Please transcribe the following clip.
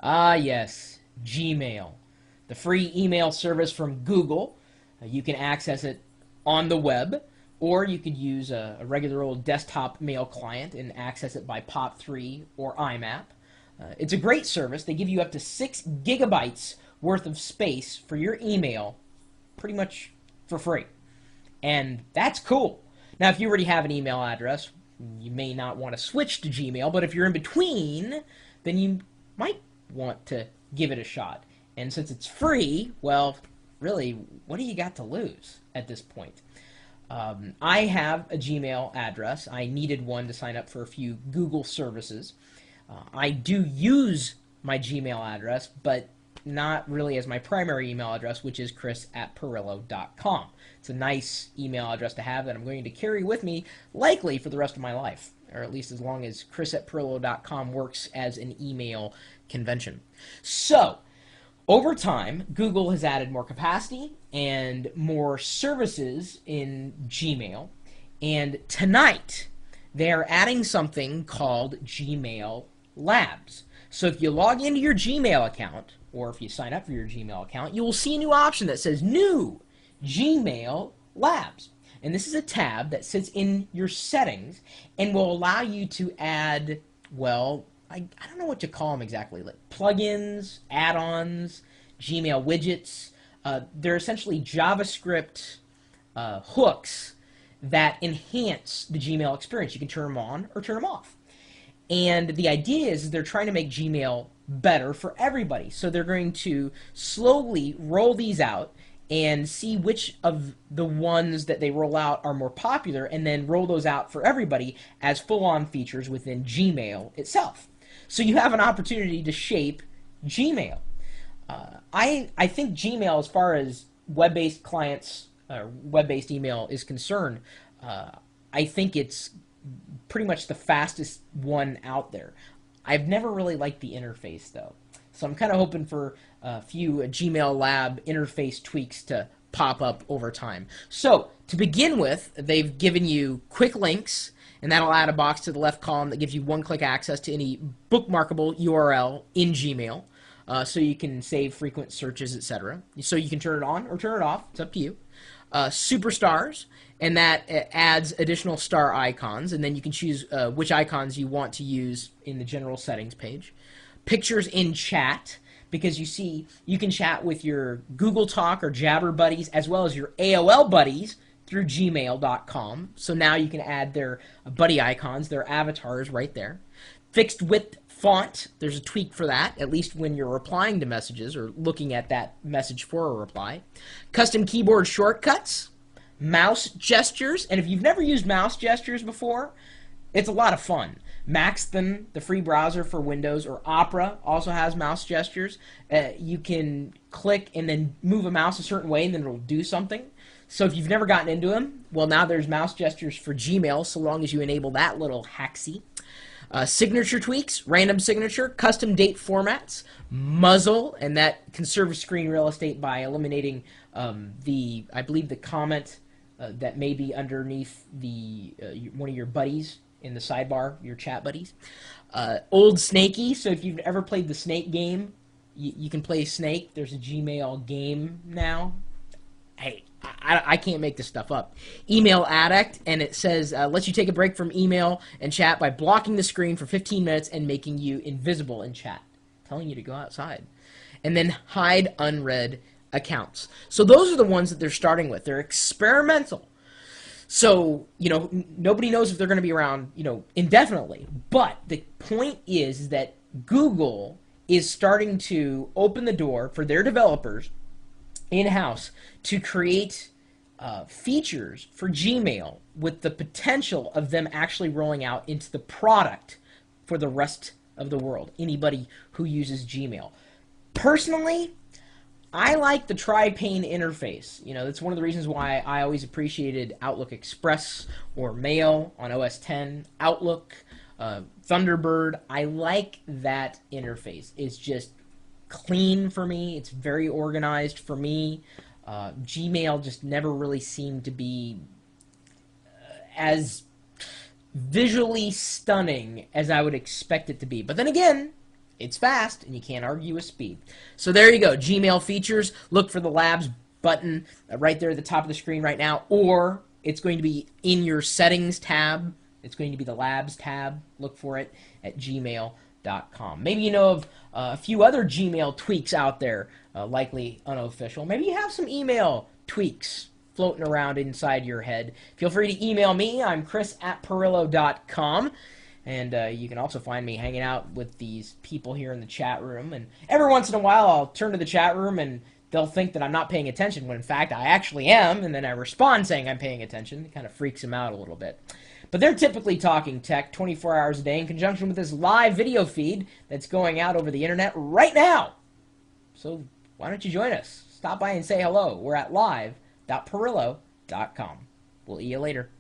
Ah, yes, Gmail, the free email service from Google. You can access it on the web, or you could use a regular old desktop mail client and access it by POP3 or IMAP. It's a great service. They give you up to 6 GB worth of space for your email pretty much for free. And that's cool. Now, if you already have an email address, you may not want to switch to Gmail, but if you're in between, then you might want to give it a shot. And since it's free, well, really, what do you got to lose at this point? I have a Gmail address. I needed one to sign up for a few Google services. I do use my Gmail address, but not really as my primary email address, which is chris@pirillo.com. It's a nice email address to have that I'm going to carry with me likely for the rest of my life, or at least as long as chris@pirillo.com works as an email convention. So, over time, Google has added more capacity and more services in Gmail, and tonight they are adding something called Gmail Labs. So if you log into your Gmail account, or if you sign up for your Gmail account, you will see a new option that says New Gmail Labs. And this is a tab that sits in your settings and will allow you to add, well, I don't know what to call them exactly, like plugins, add-ons, Gmail widgets. They're essentially JavaScript hooks that enhance the Gmail experience. You can turn them on or turn them off. And the idea is they're trying to make Gmail better for everybody. So they're going to slowly roll these out and see which of the ones that they roll out are more popular, and then roll those out for everybody as full-on features within Gmail itself. So you have an opportunity to shape Gmail. I think Gmail, as far as web-based clients, web-based email is concerned, I think it's pretty much the fastest one out there. I've never really liked the interface, though. So I'm kind of hoping for a few Gmail Lab interface tweaks to pop up over time. So, to begin with, they've given you quick links, and that'll add a box to the left column that gives you one-click access to any bookmarkable URL in Gmail, so you can save frequent searches, etc. So you can turn it on or turn it off. It's up to you. Superstars, and that adds additional star icons, and then you can choose which icons you want to use in the general settings page. Pictures in chat, because you see you can chat with your Google Talk or Jabber buddies as well as your AOL buddies through gmail.com. So now you can add their buddy icons, their avatars right there. Fixed width font, there's a tweak for that, at least when you're replying to messages or looking at that message for a reply. Custom keyboard shortcuts, mouse gestures, and if you've never used mouse gestures before, it's a lot of fun. Maxthon, the free browser for Windows, or Opera also has mouse gestures. You can click and then move a mouse a certain way and then it'll do something. So if you've never gotten into them, well, now there's mouse gestures for Gmail, so long as you enable that little haxie. Signature tweaks, random signature, custom date formats, muzzle, and that conserves screen real estate by eliminating I believe the comment that may be underneath the one of your buddies in the sidebar, your chat buddies. Old Snakey, so if you've ever played the Snake game, you can play Snake. There's a Gmail game now. Hey, I can't make this stuff up. Email Addict, and it says, lets you take a break from email and chat by blocking the screen for 15 minutes and making you invisible in chat, telling you to go outside. And then hide unread accounts. So those are the ones that they're starting with. They're experimental. So, nobody knows if they're going to be around, indefinitely. But the point is that Google is starting to open the door for their developers in-house to create features for Gmail with the potential of them actually rolling out into the product for the rest of the world, anybody who uses Gmail. Personally, I like the tri-pane interface. That's one of the reasons why I always appreciated Outlook Express or Mail on OS X, Outlook, Thunderbird. I like that interface. It's just clean for me. It's very organized for me. Gmail just never really seemed to be as visually stunning as I would expect it to be. But then again, It's fast, and you can't argue with speed. So there you go. Gmail features. Look for the Labs button right there at the top of the screen right now, or it's going to be in your Settings tab. It's going to be the Labs tab. Look for it at gmail.com. Maybe you know of a few other Gmail tweaks out there, likely unofficial. Maybe you have some email tweaks floating around inside your head. Feel free to email me. I'm chris@pirillo.com. And you can also find me hanging out with these people here in the chat room. And every once in a while, I'll turn to the chat room, and they'll think that I'm not paying attention, when in fact I actually am. And then I respond saying I'm paying attention. It kind of freaks them out a little bit. But they're typically talking tech 24 hours a day in conjunction with this live video feed that's going out over the internet right now. So why don't you join us? Stop by and say hello. We're at live.pirillo.com. We'll see you later.